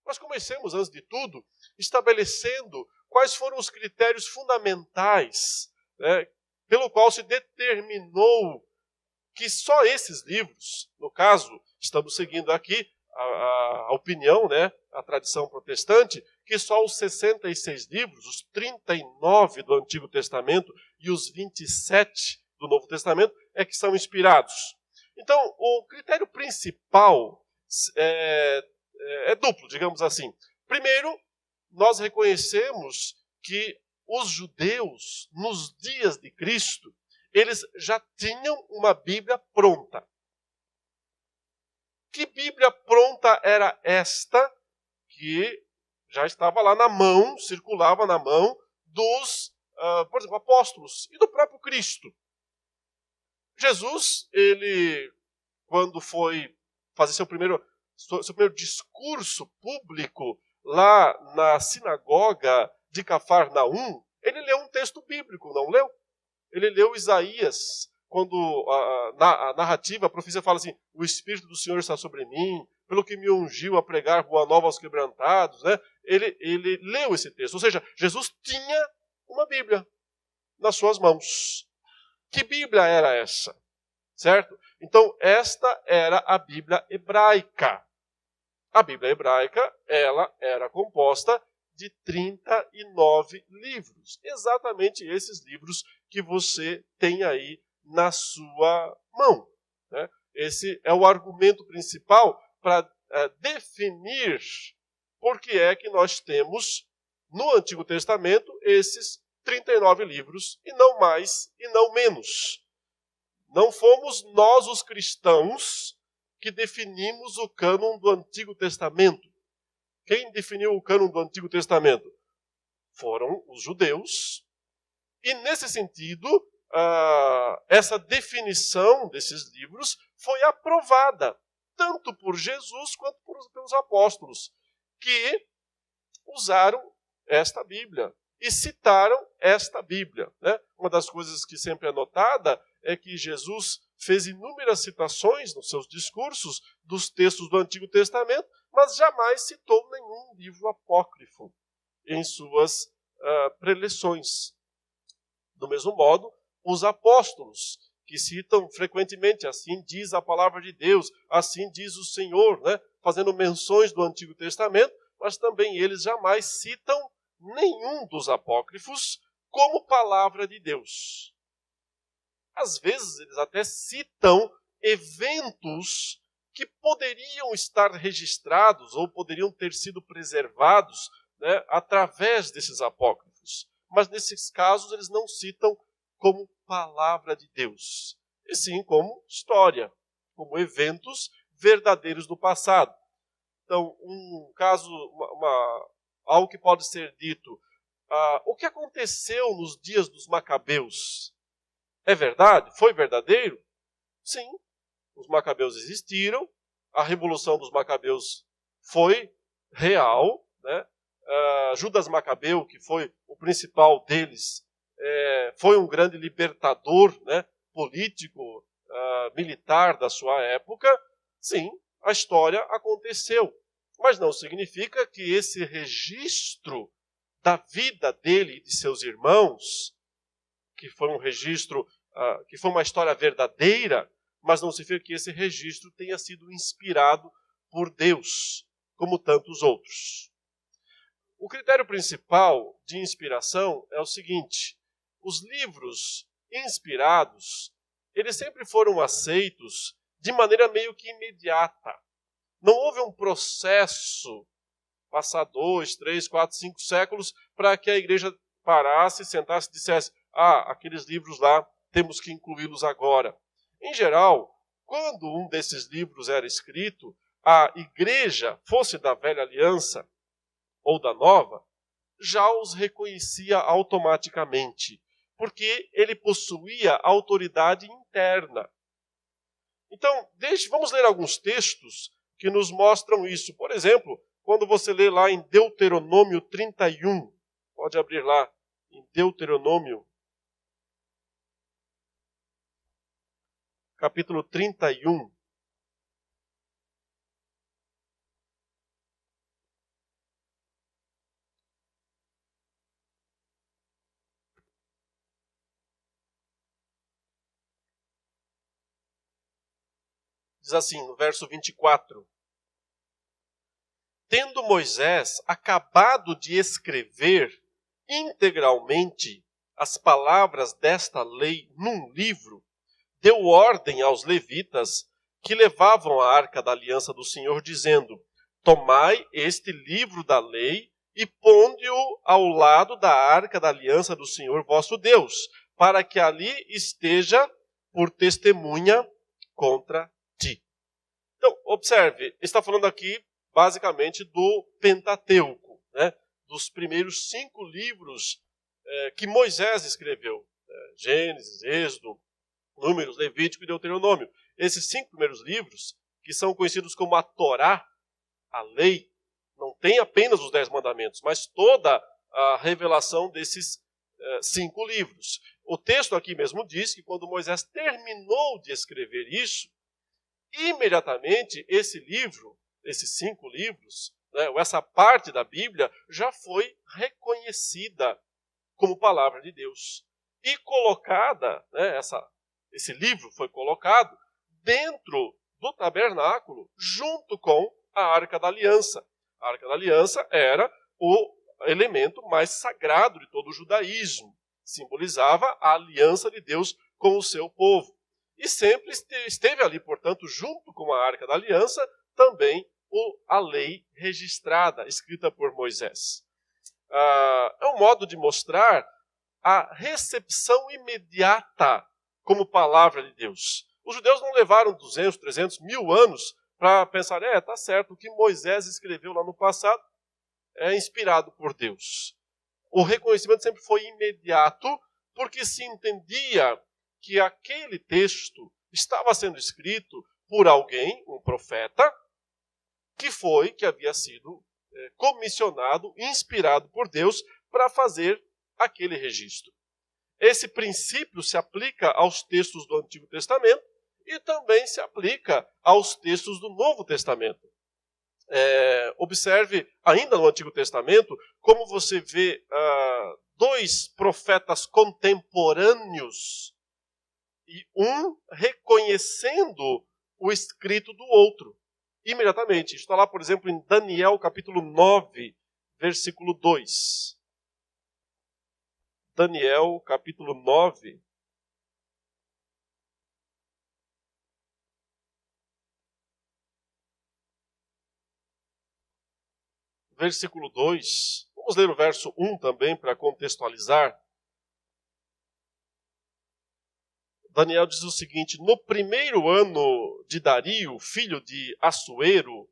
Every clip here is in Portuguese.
Mas comecemos, antes de tudo, estabelecendo quais foram os critérios fundamentais, né, pelo qual se determinou que só esses livros, no caso, estamos seguindo aqui a opinião, né, a tradição protestante, que só os 66 livros, os 39 do Antigo Testamento e os 27 do Novo Testamento, é que são inspirados. Então, o critério principal é duplo, digamos assim. Primeiro, nós reconhecemos que os judeus, nos dias de Cristo, eles já tinham uma Bíblia pronta. Que Bíblia pronta era esta que já estava lá na mão, circulava na mão dos, por exemplo, apóstolos e do próprio Cristo? Jesus, ele, quando foi fazer seu primeiro discurso público lá na sinagoga de Cafarnaum, ele leu um texto bíblico, não leu? Ele leu Isaías, quando a narrativa, a profecia fala assim: o Espírito do Senhor está sobre mim, pelo que me ungiu a pregar boa nova aos quebrantados. Né? Ele leu esse texto. Ou seja, Jesus tinha uma Bíblia nas suas mãos. Que Bíblia era essa? Certo? Então, esta era a Bíblia hebraica. A Bíblia hebraica, ela era composta de 39 livros. Exatamente esses livros que você tem aí na sua mão. Né? Esse é o argumento principal para definir por que é que nós temos no Antigo Testamento esses 39 livros, e não mais e não menos. Não fomos nós, os cristãos, que definimos o cânon do Antigo Testamento. Quem definiu o cânon do Antigo Testamento? Foram os judeus. E, nesse sentido, essa definição desses livros foi aprovada, tanto por Jesus quanto pelos apóstolos, que usaram esta Bíblia e citaram esta Bíblia. Né? Uma das coisas que sempre é notada é que Jesus fez inúmeras citações nos seus discursos dos textos do Antigo Testamento, mas jamais citou nenhum livro apócrifo em suas preleções. Do mesmo modo, os apóstolos, que citam frequentemente, assim diz a palavra de Deus, assim diz o Senhor, né? Fazendo menções do Antigo Testamento, mas também eles jamais citam nenhum dos apócrifos como palavra de Deus. Às vezes, eles até citam eventos que poderiam estar registrados ou poderiam ter sido preservados, né, através desses apócrifos. Mas, nesses casos, eles não citam como palavra de Deus, e sim como história, como eventos verdadeiros do passado. Então, um caso, algo que pode ser dito, o que aconteceu nos dias dos Macabeus? É verdade? Foi verdadeiro? Sim, os Macabeus existiram, a revolução dos Macabeus foi real, né? Judas Macabeu, que foi o principal deles, foi um grande libertador, né? Político, militar da sua época. Sim, a história aconteceu, mas não significa que esse registro da vida dele e de seus irmãos, que foi um registro, que foi uma história verdadeira, mas não significa que esse registro tenha sido inspirado por Deus, como tantos outros. O critério principal de inspiração é o seguinte: os livros inspirados, eles sempre foram aceitos de maneira meio que imediata. Não houve um processo, passar 2, 3, 4, 5 séculos, para que a igreja parasse, sentasse e dissesse: aqueles livros lá, temos que incluí-los agora. Em geral, quando um desses livros era escrito, a igreja, fosse da velha aliança ou da nova, já os reconhecia automaticamente, porque ele possuía autoridade interna. Então, vamos ler alguns textos que nos mostram isso. Por exemplo, quando você lê lá em Deuteronômio 31, pode abrir lá, em Deuteronômio, capítulo 31. Diz assim, no verso 24. Tendo Moisés acabado de escrever integralmente as palavras desta lei num livro, deu ordem aos levitas que levavam a arca da aliança do Senhor, dizendo: tomai este livro da lei e ponde-o ao lado da arca da aliança do Senhor vosso Deus, para que ali esteja por testemunha contra ti. Então, observe, está falando aqui basicamente do Pentateuco, né? Dos primeiros 5 livros que Moisés escreveu. Gênesis, Êxodo, Números, Levítico e Deuteronômio. Esses 5 primeiros livros, que são conhecidos como a Torá, a lei, não tem apenas os 10 mandamentos, mas toda a revelação desses 5 livros. O texto aqui mesmo diz que quando Moisés terminou de escrever isso, imediatamente esse livro, esses 5 livros, né, ou essa parte da Bíblia, já foi reconhecida como palavra de Deus. E colocada, né, esse livro foi colocado dentro do tabernáculo, junto com a Arca da Aliança. A Arca da Aliança era o elemento mais sagrado de todo o judaísmo. Simbolizava a aliança de Deus com o seu povo. E sempre esteve ali, portanto, junto com a Arca da Aliança, também a lei registrada, escrita por Moisés. É um modo de mostrar a recepção imediata como palavra de Deus. Os judeus não levaram 200, 300, 1000 anos para pensar, tá certo, o que Moisés escreveu lá no passado é inspirado por Deus. O reconhecimento sempre foi imediato, porque se entendia que aquele texto estava sendo escrito por alguém, um profeta, que havia sido comissionado, inspirado por Deus para fazer aquele registro. Esse princípio se aplica aos textos do Antigo Testamento e também se aplica aos textos do Novo Testamento. Observe, ainda no Antigo Testamento, como você vê 2 profetas contemporâneos e um reconhecendo o escrito do outro. Imediatamente. Está lá, por exemplo, em Daniel capítulo 9, versículo 2. Daniel capítulo 9. Versículo 2. Vamos ler o verso 1 também para contextualizar. Daniel diz o seguinte: no primeiro ano de Dario, filho de Assuero,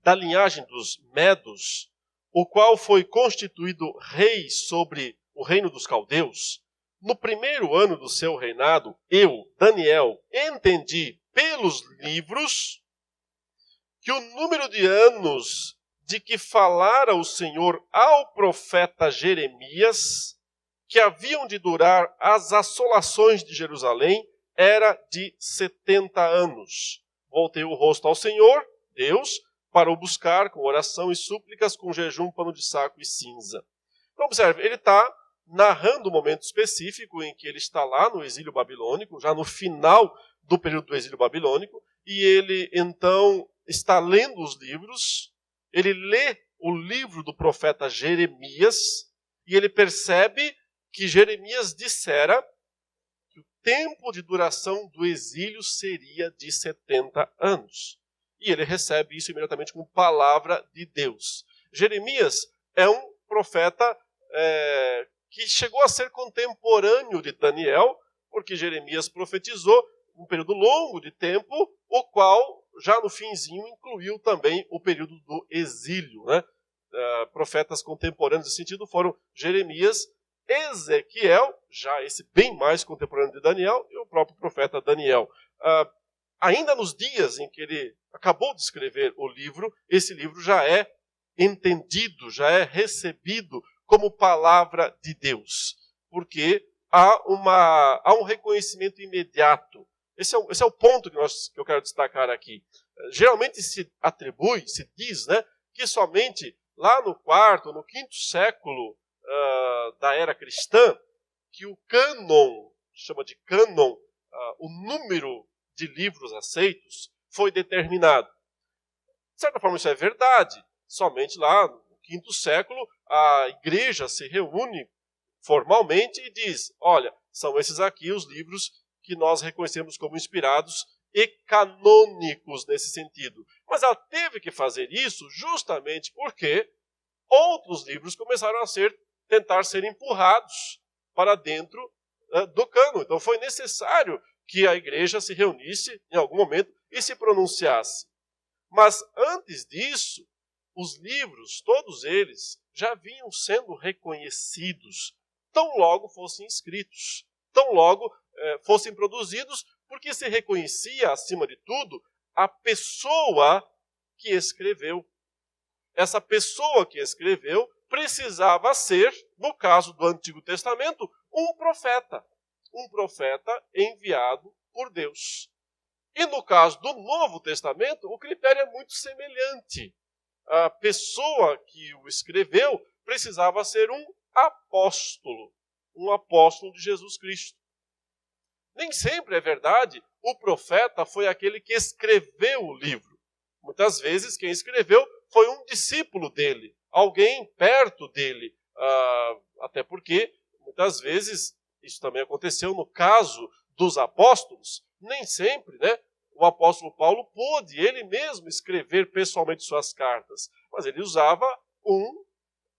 da linhagem dos Medos, o qual foi constituído rei sobre o reino dos caldeus, no primeiro ano do seu reinado, eu, Daniel, entendi pelos livros que o número de anos de que falara o Senhor ao profeta Jeremias, que haviam de durar as assolações de Jerusalém, era de 70 anos. Voltei o rosto ao Senhor, Deus, para o buscar com oração e súplicas, com jejum, pano de saco e cinza. Então, observe, ele está narrando um momento específico em que ele está lá no exílio babilônico, já no final do período do exílio babilônico, e ele, então, está lendo os livros, ele lê o livro do profeta Jeremias, e ele percebe que Jeremias dissera que o tempo de duração do exílio seria de 70 anos. E ele recebe isso imediatamente como palavra de Deus. Jeremias é um profeta que chegou a ser contemporâneo de Daniel, porque Jeremias profetizou um período longo de tempo, o qual, já no finzinho, incluiu também o período do exílio. Né? Profetas contemporâneos nesse sentido foram Jeremias, Ezequiel, já esse bem mais contemporâneo de Daniel, e o próprio profeta Daniel. Ainda nos dias em que ele acabou de escrever o livro, esse livro já é entendido, já é recebido como palavra de Deus, porque há um reconhecimento imediato. Esse é o ponto que eu quero destacar aqui. Geralmente se atribui, se diz, né, que somente lá no 4º, no 5º século da era cristã, que o cânon, chama de cânon, o número de livros aceitos, foi determinado. De certa forma, isso é verdade. Somente lá no quinto século, a igreja se reúne formalmente e diz, olha, são esses aqui os livros que nós reconhecemos como inspirados e canônicos nesse sentido. Mas ela teve que fazer isso justamente porque outros livros começaram a tentar ser empurrados para dentro do cano. Então foi necessário que a igreja se reunisse em algum momento e se pronunciasse. Mas antes disso, os livros, todos eles, já vinham sendo reconhecidos, tão logo fossem escritos, tão logo fossem produzidos, porque se reconhecia, acima de tudo, a pessoa que escreveu. Essa pessoa que escreveu precisava ser, no caso do Antigo Testamento, um profeta enviado por Deus. E no caso do Novo Testamento, o critério é muito semelhante. A pessoa que o escreveu precisava ser um apóstolo de Jesus Cristo. Nem sempre é verdade, o profeta foi aquele que escreveu o livro. Muitas vezes quem escreveu foi um discípulo dele, alguém perto dele. Até porque, muitas vezes, isso também aconteceu no caso dos apóstolos, nem sempre, o apóstolo Paulo pôde ele mesmo escrever pessoalmente suas cartas, mas ele usava um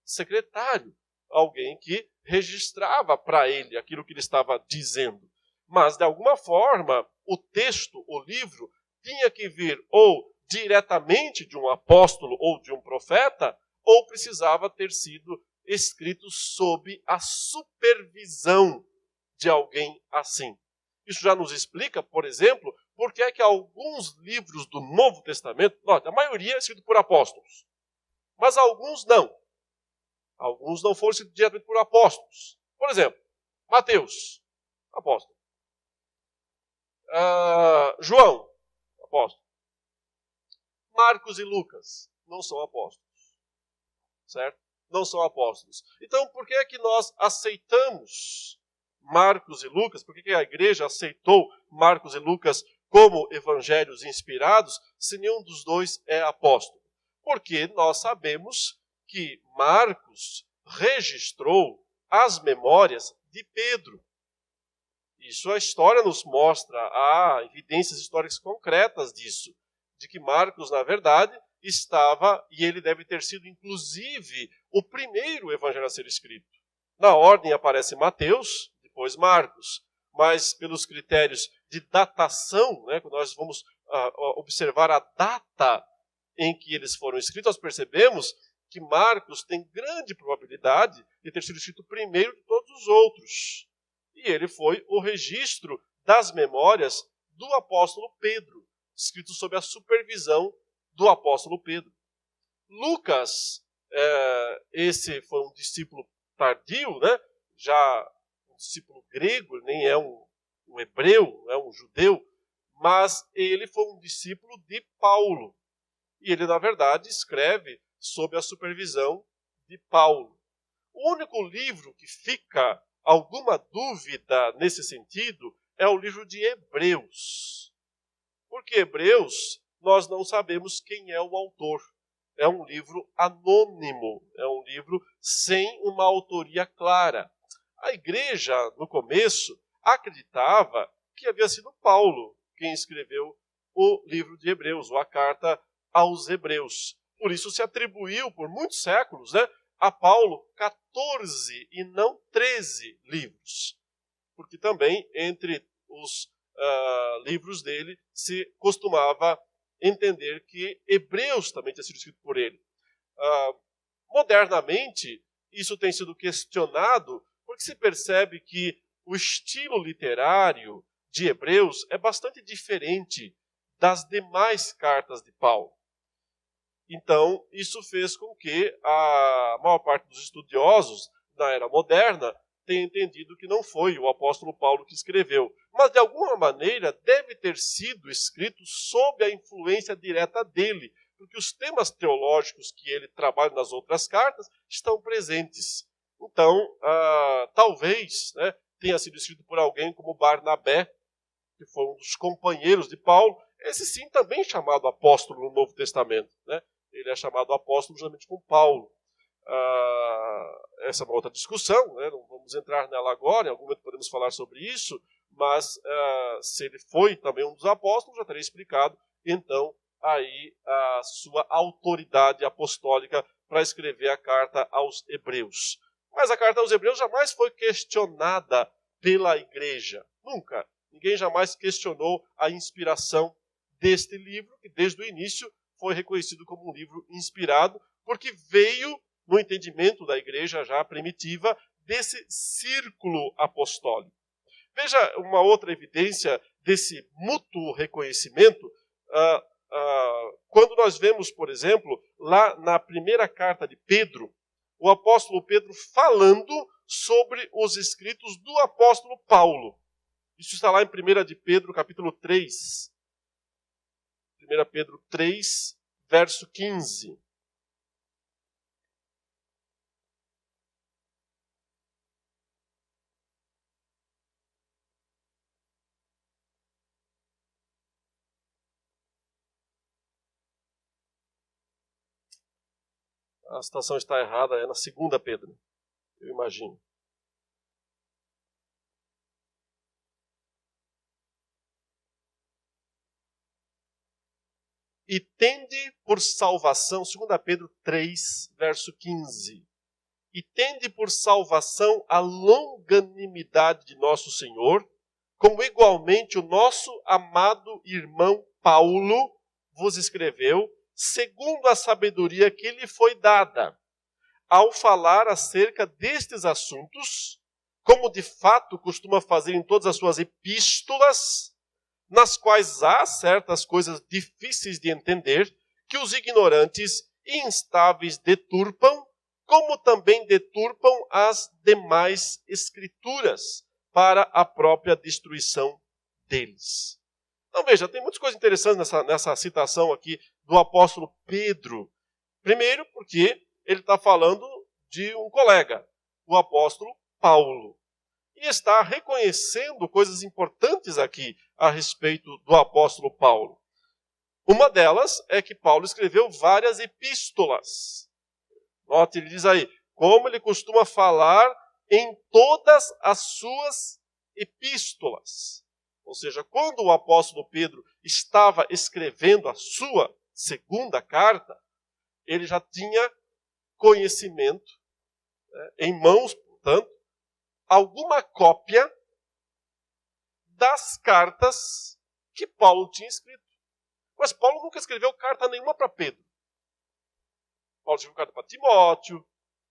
secretário, alguém que registrava para ele aquilo que ele estava dizendo. Mas, de alguma forma, o texto, o livro, tinha que vir ou diretamente de um apóstolo ou de um profeta, ou precisava ter sido escrito sob a supervisão de alguém assim. Isso já nos explica, por exemplo, por que é que alguns livros do Novo Testamento, a maioria é escrito por apóstolos, mas alguns não. Alguns não foram escritos diretamente por apóstolos. Por exemplo, Mateus, apóstolo. João, apóstolo. Marcos e Lucas não são apóstolos. Certo? Não são apóstolos. Então, por que é que nós aceitamos Marcos e Lucas? Por que a igreja aceitou Marcos e Lucas como evangelhos inspirados, se nenhum dos dois é apóstolo? Porque nós sabemos que Marcos registrou as memórias de Pedro. Isso a história nos mostra, há evidências históricas concretas disso, de que Marcos, na verdade, estava, e ele deve ter sido, inclusive, o primeiro evangelho a ser escrito. Na ordem aparece Mateus, depois Marcos, mas pelos critérios de datação, quando nós vamos observar a data em que eles foram escritos, nós percebemos que Marcos tem grande probabilidade de ter sido escrito primeiro de todos os outros. E ele foi o registro das memórias do apóstolo Pedro, escrito sob a supervisão do apóstolo Pedro. Lucas, esse foi um discípulo tardio, já um discípulo grego, nem é um hebreu, é um judeu, mas ele foi um discípulo de Paulo. E ele, na verdade, escreve sob a supervisão de Paulo. O único livro que fica alguma dúvida nesse sentido é o livro de Hebreus. Porque Hebreus, nós não sabemos quem é o autor. É um livro anônimo, é um livro sem uma autoria clara. A igreja, no começo, acreditava que havia sido Paulo quem escreveu o livro de Hebreus, ou a carta aos Hebreus. Por isso se atribuiu, por muitos séculos, a Paulo 14 e não 13 livros. Porque também, entre os livros dele, se costumava entender que Hebreus também tinha sido escrito por ele. Modernamente, isso tem sido questionado, porque se percebe que o estilo literário de Hebreus é bastante diferente das demais cartas de Paulo. Então, isso fez com que a maior parte dos estudiosos da era moderna tenha entendido que não foi o apóstolo Paulo que escreveu. Mas, de alguma maneira, deve ter sido escrito sob a influência direta dele, porque os temas teológicos que ele trabalha nas outras cartas estão presentes. Então, talvez tenha sido escrito por alguém como Barnabé, que foi um dos companheiros de Paulo, esse sim também chamado apóstolo no Novo Testamento, né? Ele é chamado apóstolo justamente com Paulo. Essa é uma outra discussão, né? Não vamos entrar nela agora, em algum momento podemos falar sobre isso, mas se ele foi também um dos apóstolos, já teria explicado, então, aí a sua autoridade apostólica para escrever a carta aos Hebreus. Mas a carta aos Hebreus jamais foi questionada pela igreja, nunca. Ninguém jamais questionou a inspiração deste livro, que desde o início foi reconhecido como um livro inspirado, porque veio no entendimento da igreja já primitiva desse círculo apostólico. Veja uma outra evidência desse mútuo reconhecimento, quando nós vemos, por exemplo, lá na primeira carta de Pedro, o apóstolo Pedro falando sobre os escritos do apóstolo Paulo. Isso está lá em 1 de Pedro, capítulo 3. 1 Pedro 3, verso 15. A citação está errada, é na 2 Pedro, eu imagino. E tende por salvação, 2 Pedro 3, verso 15. E tende por salvação a longanimidade de nosso Senhor, como igualmente o nosso amado irmão Paulo vos escreveu, segundo a sabedoria que lhe foi dada, ao falar acerca destes assuntos, como de fato costuma fazer em todas as suas epístolas, nas quais há certas coisas difíceis de entender, que os ignorantes e instáveis deturpam, como também deturpam as demais escrituras, para a própria destruição deles. Então veja, tem muitas coisas interessantes nessa citação aqui do apóstolo Pedro. Primeiro, porque ele está falando de um colega, o apóstolo Paulo. E está reconhecendo coisas importantes aqui a respeito do apóstolo Paulo. Uma delas é que Paulo escreveu várias epístolas. Note, ele diz aí, como ele costuma falar em todas as suas epístolas. Ou seja, quando o apóstolo Pedro estava escrevendo a sua segunda carta, ele já tinha conhecimento, em mãos, portanto, alguma cópia das cartas que Paulo tinha escrito. Mas Paulo nunca escreveu carta nenhuma para Pedro. Paulo escreveu carta para Timóteo,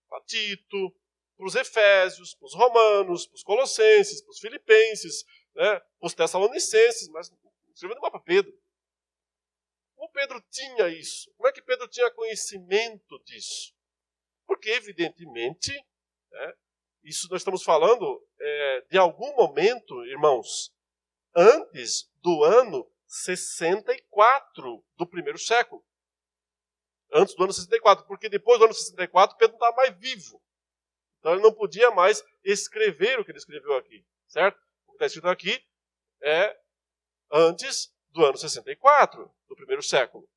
para Tito, para os Efésios, para os Romanos, para os Colossenses, para os Filipenses, para os Tessalonicenses, mas não escreveu nenhuma para Pedro. Como Pedro tinha isso? Como é que Pedro tinha conhecimento disso? Porque, evidentemente, isso nós estamos falando de algum momento, irmãos, antes do ano 64 do primeiro século. Antes do ano 64, porque depois do ano 64 Pedro não estava mais vivo. Então ele não podia mais escrever o que ele escreveu aqui, certo? O que está escrito aqui é antes do ano 64 do primeiro século.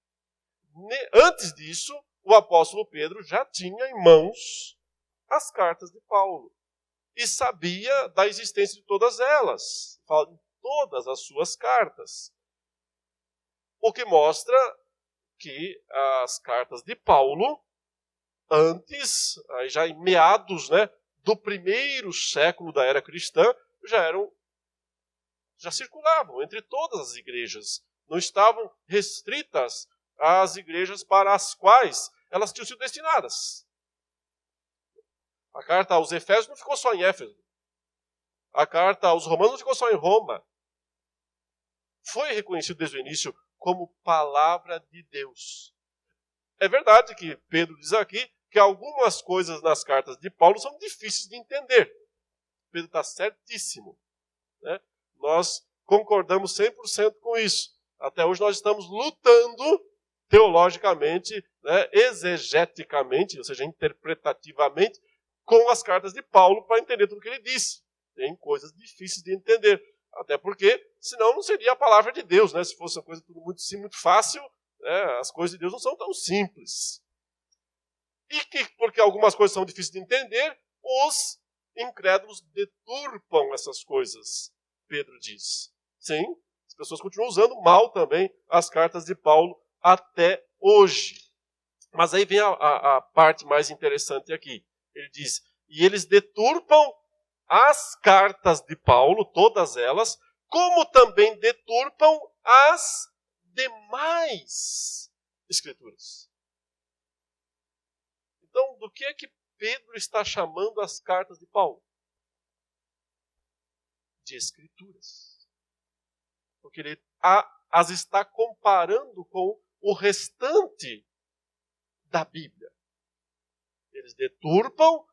Antes disso, o apóstolo Pedro já tinha em mãos as cartas de Paulo e sabia da existência de todas elas, fala em todas as suas cartas. O que mostra que as cartas de Paulo, antes, já em meados do primeiro século da era cristã, já circulavam entre todas as igrejas. Não estavam restritas às igrejas para as quais elas tinham sido destinadas. A carta aos Efésios não ficou só em Éfeso. A carta aos Romanos não ficou só em Roma. Foi reconhecido desde o início como palavra de Deus. É verdade que Pedro diz aqui que algumas coisas nas cartas de Paulo são difíceis de entender. Pedro está certíssimo. Nós concordamos 100% com isso. Até hoje nós estamos lutando teologicamente, exegeticamente, ou seja, interpretativamente, com as cartas de Paulo para entender tudo o que ele disse. Tem coisas difíceis de entender. Até porque, senão não seria a palavra de Deus, né? Se fosse uma coisa tudo muito simples, muito fácil, né? As coisas de Deus não são tão simples. E que, porque algumas coisas são difíceis de entender, os incrédulos deturpam essas coisas, Pedro diz. Sim, as pessoas continuam usando mal também as cartas de Paulo até hoje. Mas aí vem a parte mais interessante aqui. Ele diz, e eles deturpam as cartas de Paulo, todas elas, como também deturpam as demais escrituras. Então, do que é que Pedro está chamando as cartas de Paulo? De escrituras. Porque ele as está comparando com o restante da Bíblia. Eles deturpam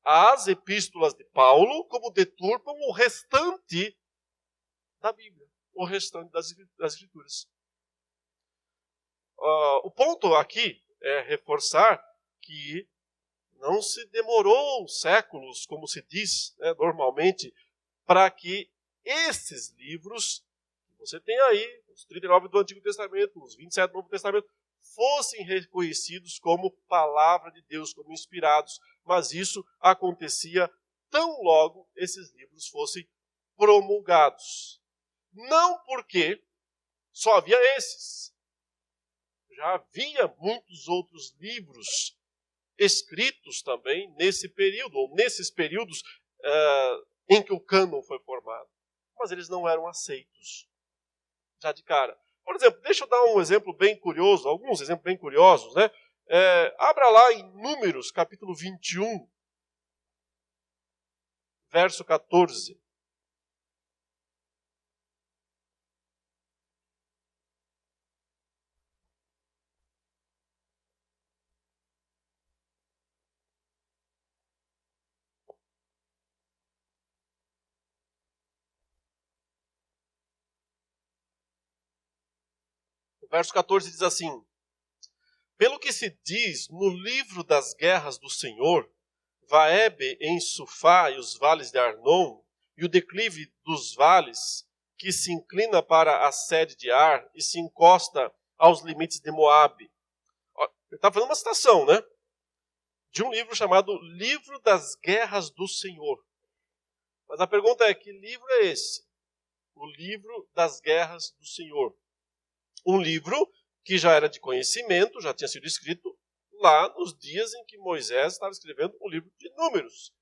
as epístolas de Paulo como deturpam o restante da Bíblia, o restante das escrituras. O ponto aqui é reforçar que não se demorou séculos, como se diz, né, normalmente, para que esses livros, que você tem aí, os 39 do Antigo Testamento, os 27 do Novo Testamento, fossem reconhecidos como palavra de Deus, como inspirados. Mas isso acontecia tão logo esses livros fossem promulgados. Não porque só havia esses. Já havia muitos outros livros escritos também nesse período, ou nesses períodos em que o cânon foi formado. Mas eles não eram aceitos já de cara. Por exemplo, deixa eu dar um exemplo bem curioso, alguns exemplos bem curiosos, né? Abra lá em Números, capítulo 21, verso 14. O verso 14 diz assim: pelo que se diz no livro das guerras do Senhor, Vaebe em Sufá e os vales de Arnon, e o declive dos vales, que se inclina para a sede de Ar e se encosta aos limites de Moabe. Ele está fazendo uma citação, né? De um livro chamado Livro das Guerras do Senhor. Mas a pergunta é, que livro é esse? O Livro das Guerras do Senhor. Um livro que já era de conhecimento, já tinha sido escrito lá nos dias em que Moisés estava escrevendo o livro de Números.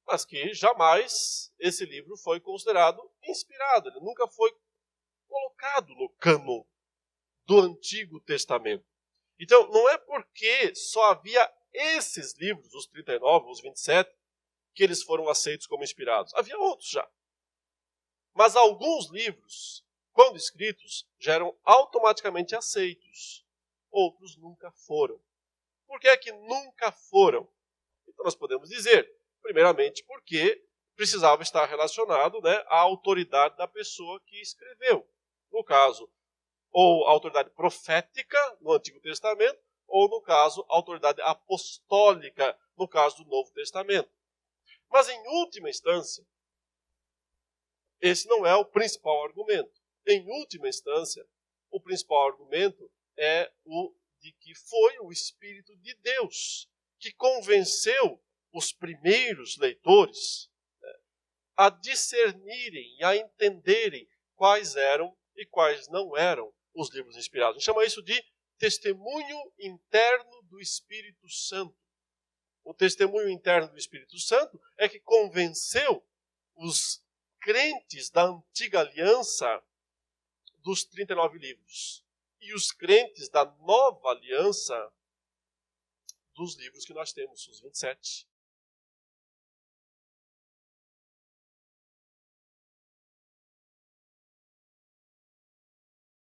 Mas que jamais esse livro foi considerado inspirado. Ele nunca foi colocado no cânon do Antigo Testamento. Então, não é porque só havia esses livros, os 39, os 27, que eles foram aceitos como inspirados. Havia outros já. Mas alguns livros, quando escritos, já eram automaticamente aceitos. Outros nunca foram. Por que é que nunca foram? Então nós podemos dizer, primeiramente, porque precisava estar relacionado, né, à autoridade da pessoa que escreveu. No caso, ou a autoridade profética, no Antigo Testamento, ou, no caso, a autoridade apostólica, no caso do Novo Testamento. Mas, em última instância, esse não é o principal argumento. Em última instância, o principal argumento é o de que foi o Espírito de Deus que convenceu os primeiros leitores, né, a discernirem e a entenderem quais eram e quais não eram os livros inspirados. A gente chama isso de testemunho interno do Espírito Santo. O testemunho interno do Espírito Santo é que convenceu os crentes da antiga aliança dos 39 livros e os crentes da nova aliança dos livros que nós temos, os 27.